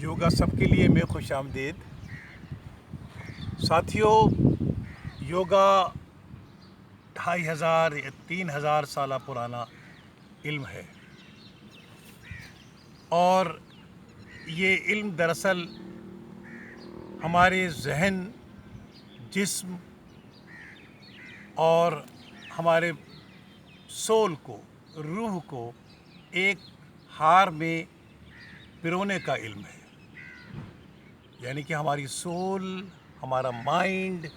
योगा सबके लिए में खुशामदीद। साथियों, योगा 2500 या 3000 साल पुराना इल्म है और ये इल्म दरअसल हमारे जहन, जिस्म और हमारे सोल को, रूह को एक हार में पिरोने का इल्म है। यानी कि हमारी सोल, हमारा माइंड,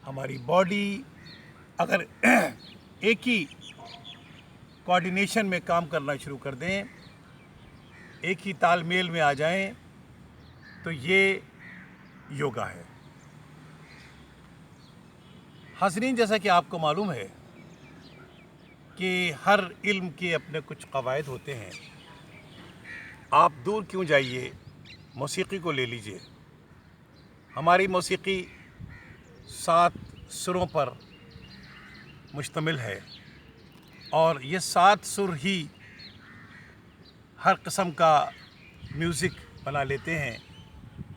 हमारी बॉडी अगर एक ही कोऑर्डिनेशन में काम करना शुरू कर दें, एक ही तालमेल में आ जाएं, तो ये योगा है। हाज़रीन, जैसा कि आपको मालूम है कि हर इल्म के अपने कुछ कवायद होते हैं। आप दूर क्यों जाइए, मौसीकी को ले लीजिए। हमारी मौसीकी 7 सुरों पर मुश्तमिल है और ये 7 सुर ही हर किस्म का म्यूज़िक बना लेते हैं।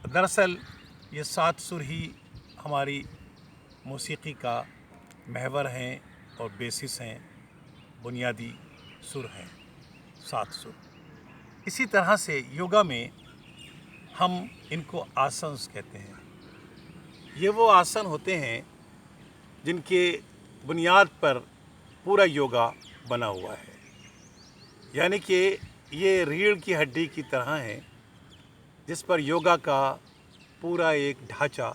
दरअसल ये 7 सुर ही हमारी मौसीकी का महवर हैं और बेसिस हैं, बुनियादी सुर हैं, 7 सुर। इसी तरह से योगा में हम इनको आसन्स कहते हैं। ये वो आसन होते हैं जिनके बुनियाद पर पूरा योगा बना हुआ है। यानी कि ये रीढ़ की हड्डी की तरह है जिस पर योगा का पूरा एक ढांचा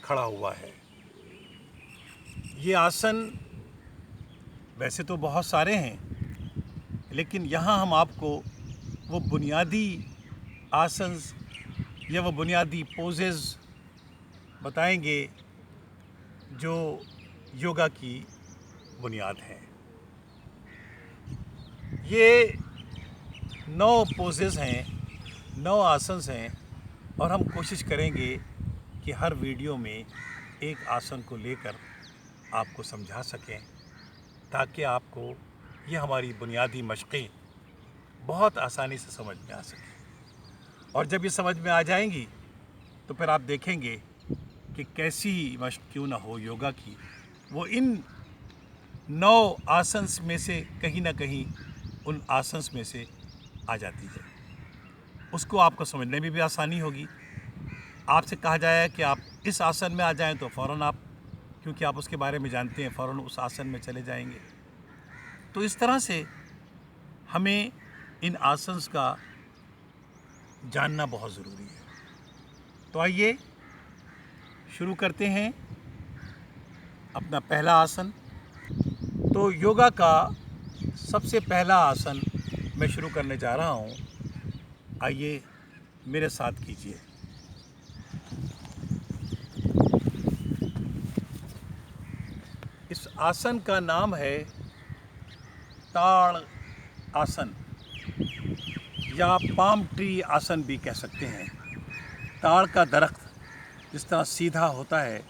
खड़ा हुआ है। ये आसन वैसे तो बहुत सारे हैं, लेकिन यहाँ हम आपको वो बुनियादी आसन्स या वो बुनियादी पोजेज़ बताएंगे जो योगा की बुनियाद हैं। ये 9 पोजेज़ हैं, 9 आसन्स हैं और हम कोशिश करेंगे कि हर वीडियो में एक आसन को लेकर आपको समझा सकें, ताकि आपको ये हमारी बुनियादी मशक़ें बहुत आसानी से समझ में आ सकें। और जब ये समझ में आ जाएंगी तो फिर आप देखेंगे कि कैसी मशक़ क्यों ना हो योगा की, वो इन 9 आसन्स में से कहीं ना कहीं उन आसन्स में से आ जाती है। उसको आपको समझने में भी आसानी होगी। आपसे कहा जाए कि आप इस आसन में आ जाएं तो फ़ौरन आप, क्योंकि आप उसके बारे में जानते हैं, फ़ौरन उस आसन में चले जाएंगे। तो इस तरह से हमें इन आसन्स का जानना बहुत ज़रूरी है। तो आइए शुरू करते हैं अपना पहला आसन। तो योगा का सबसे पहला आसन मैं शुरू करने जा रहा हूँ। आइए मेरे साथ कीजिए। इस आसन का नाम है ताड़ आसन या पाम ट्री आसन भी कह सकते हैं। ताड़ का दरख्त जिस तरह सीधा होता है,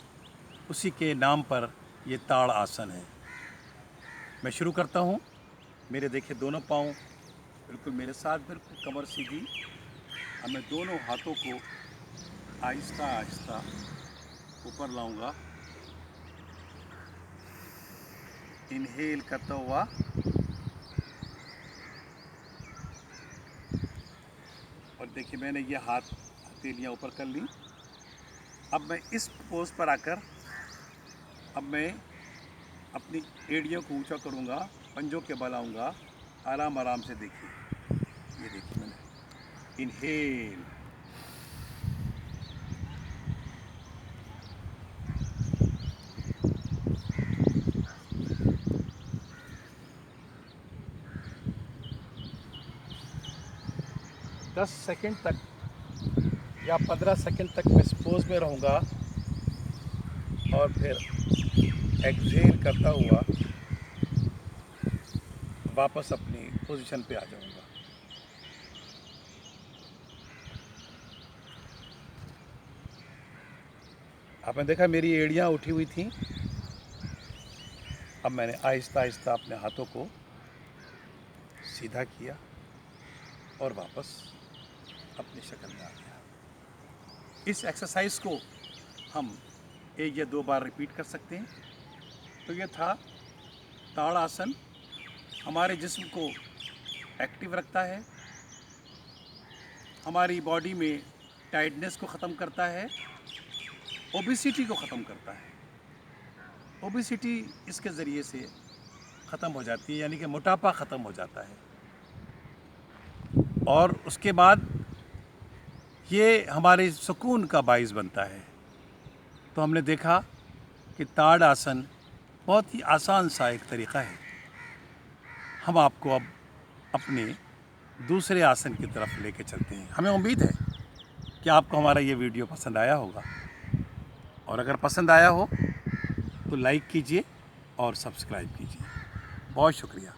उसी के नाम पर ये ताड़ आसन है। मैं शुरू करता हूँ। मेरे देखिए दोनों पाँव बिल्कुल मेरे साथ, बिल्कुल कमर सीधी। अब मैं दोनों हाथों को आहिस्ता आहिस्ता ऊपर लाऊंगा। इनहेल करता हुआ और देखिए मैंने ये हथेलियाँ ऊपर कर ली। अब मैं इस पोज पर आकर अब मैं अपनी एड़ियों को ऊंचा करूंगा, पंजों के बल आऊंगा, आराम आराम से। देखिए, ये देखिए मैंने इनहेल, दस सेकंड तक या 15 सेकंड तक मैं इस पोज में रहूंगा और फिर एक्सहेल करता हुआ वापस अपनी पोजीशन पे आ जाऊंगा। आपने देखा मेरी एड़ियाँ उठी हुई थी। अब मैंने आहिस्ता आहिस्ता अपने हाथों को सीधा किया और वापस अपनी शक्ल में आ गया। इस एक्सरसाइज को हम 1 या 2 बार रिपीट कर सकते हैं। तो ये था ताड़ासन, हमारे जिस्म को एक्टिव रखता है, हमारी बॉडी में टाइटनेस को ख़त्म करता है, ओबेसिटी को ख़त्म करता है। ओबेसिटी इसके ज़रिए से ख़त्म हो जाती है, यानी कि मोटापा ख़त्म हो जाता है। और उसके बाद ये हमारे सुकून का बाइस बनता है। तो हमने देखा कि ताड़ आसन बहुत ही आसान सा एक तरीक़ा है। हम आपको अब अपने दूसरे आसन की तरफ लेके चलते हैं। हमें उम्मीद है कि आपको हमारा ये वीडियो पसंद आया होगा, और अगर पसंद आया हो तो लाइक कीजिए और सब्सक्राइब कीजिए। बहुत शुक्रिया।